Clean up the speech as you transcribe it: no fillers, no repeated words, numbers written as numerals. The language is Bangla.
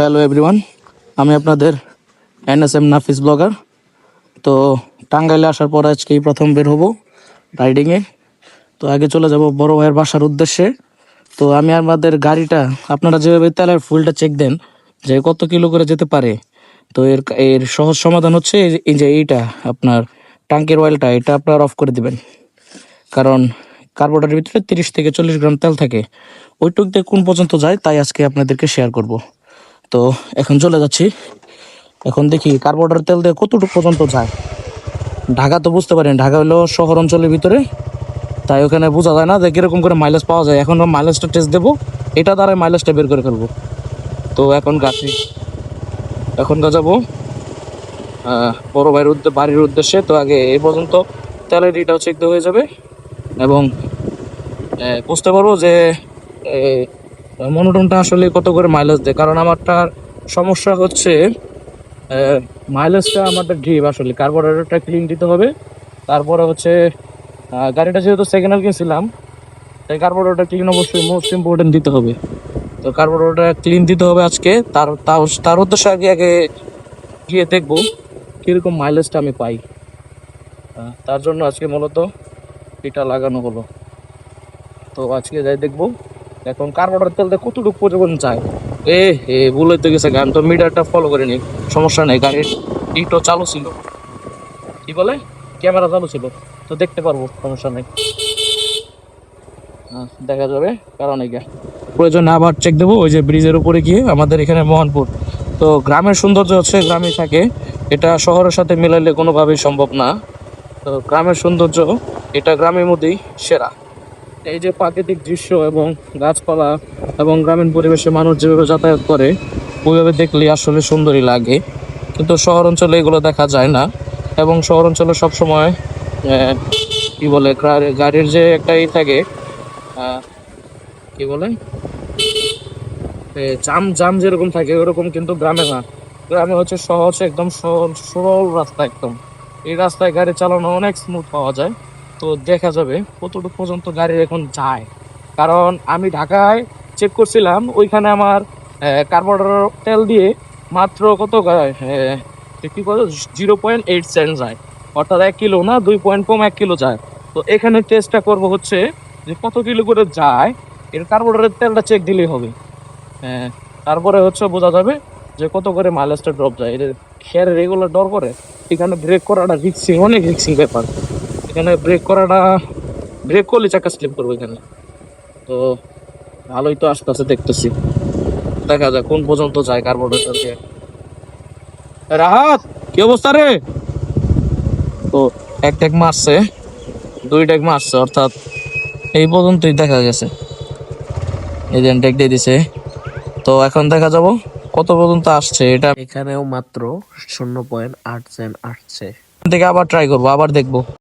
হ্যালো এভরিওয়ান, আমি আপনাদের এনএসএম নাফিস ব্লগার। তো টাঙ্গাইলে আসার পর আজকেই প্রথম বের হব রাইডিংয়ে। তো আগে চলে যাব বড় ভাইয়ের বাসার উদ্দেশ্যে। তো আমি আমাদের গাড়িটা, আপনারা যেভাবে তেলের ফুলটা চেক দেন যে কত কিলো করে যেতে পারে, তো এর এর সহজ সমাধান হচ্ছে এই যে এইটা আপনার ট্যাঙ্কের অয়েলটা, এটা আপনার অফ করে দিবেন। কারণ কার্বোরেটরের ভিতরে 30 থেকে 40 গ্রাম তেল থাকে, ওইটুক দিয়ে কোন পর্যন্ত যায় তাই আজকে আপনাদেরকে শেয়ার করব। তো এখন চলে যাচ্ছি, এখন দেখি কার্বোরেটর তেল দিয়ে কতটুকু পর্যন্ত যায়। ঢাকা তো বুঝতে পারেন, ঢাকা হলো শহর অঞ্চলের ভিতরে, তাই ওখানে বোঝা যায় না যে কিরকম করে মাইলেজ পাওয়া যায়। এখন মাইলেজটা টেস্ট দেবো, এটা দ্বারা মাইলেজটা বের করে ফেলবো। তো এখন যাবো বড় ভাইয়ের বাড়ির উদ্দেশ্যে। তো আগে এই পর্যন্ত তেলের এটাও চেক হয়ে যাবে এবং বুঝতে পারবো যে মনোটনটা আসলে কত করে মাইলেজ দেয়। কারণ আমারটার সমস্যা হচ্ছে মাইলেজটা আমাদের ড্রিপ, আসলে কার্বোরেটরটা ক্লিন দিতে হবে। তারপরে হচ্ছে গাড়িটা যেহেতু সেকেন্ড হ্যান্ড কিনছিলাম, তাই কার্বোরেটরটা ক্লিন অবশ্যই মোস্ট ইম্পর্টেন্ট দিতে হবে। তো কার্বোরেটরটা ক্লিন দিতে হবে আজকে। তার উদ্দেশ্যে আগে আগে গিয়ে দেখবো কীরকম মাইলেজটা আমি পাই। তার জন্য আজকে মূলত এটা লাগানো হলো। তো আজকে যাই দেখবো এখন কার্বোরেটর তেলটা কতটুকু পর্যন্ত যায়। ভুল হইতে গেছে, গান তো মিটারটা ফলো করিনি, সমস্যা নেই, গাড়ির ইটো চালু ছিল, কি বলে ক্যামেরা চালু ছিল, তো দেখতে পারবো, সমস্যা নেই। দেখা যাবে, কারণ এই প্রয়োজনে আবার চেক দেবো ওই যে ব্রিজের উপরে গিয়ে। আমাদের এখানে মোহনপুর, তো গ্রামের সৌন্দর্য হচ্ছে গ্রামে থাকে, এটা শহরের সাথে মিলাইলে কোনোভাবেই সম্ভব না। তো গ্রামের সৌন্দর্য এটা গ্রামের মধ্যেই সেরা। এই যে প্রাকৃতিক দৃশ্য এবং গাছপালা এবং গ্রামীণ পরিবেশে মানুষ যেভাবে যাতায়াত করে, ওইভাবে দেখলে আসলে সুন্দরই লাগে। কিন্তু শহর অঞ্চলে এগুলো দেখা যায় না। এবং শহর অঞ্চলে সবসময় কি বলে গাড়ির যে একটা থাকে, কি বলে জাম জাম যেরকম থাকে ওরকম, কিন্তু গ্রামে না। গ্রামে হচ্ছে সহজ, একদম সরল রাস্তা একদম। এই রাস্তায় গাড়ি চালানো অনেক স্মুথ পাওয়া যায়। তো দেখা যাবে কতটুকু পর্যন্ত গাড়ি এখন যায়। কারণ আমি ঢাকায় চেক করছিলাম, ওইখানে আমার কার্বোরেটর তেল দিয়ে মাত্র কত কি বলে 0.8 সেন্ট যায়, অর্থাৎ 1 কিলো না, 2 পয়েন্ট কম 1 কিলো যায়। তো এখানে টেস্টটা করবো হচ্ছে যে কত কিলো করে যায়, এর কার্বোরেটরের তেলটা চেক দিলেই হবে। হ্যাঁ, তারপরে হচ্ছে বোঝা যাবে যে কত করে মাইলেজটা ড্রপ যায়। এটা খেয়ার রেগুলার ডর করে, এখানে ব্রেক করাটা রিক্সি, অনেক রিক্সি ব্যাপার। এখানে ব্রেক করলে চাকা স্লিপ করবো এখানে। তো ভালোই তো আস্তে আস্তে দেখতেছি, দেখা যায় কোন পর্যন্ত যায় কার্বোরেটর দিয়ে। রাহাত, কি অবস্থা রে? তো এক ট্যাগ মারছে, 2 ট্যাগ মারছে, অর্থাৎ এই পর্যন্তই দেখা গেছে। এই যে ট্যাগ দিয়ে দিছে। তো এখন দেখা যাব কত পর্যন্ত আসছে। এটা এখানেও মাত্র 0.8 সেন্ট আসছে। থেকে আবার ট্রাই করবো, আবার দেখবো।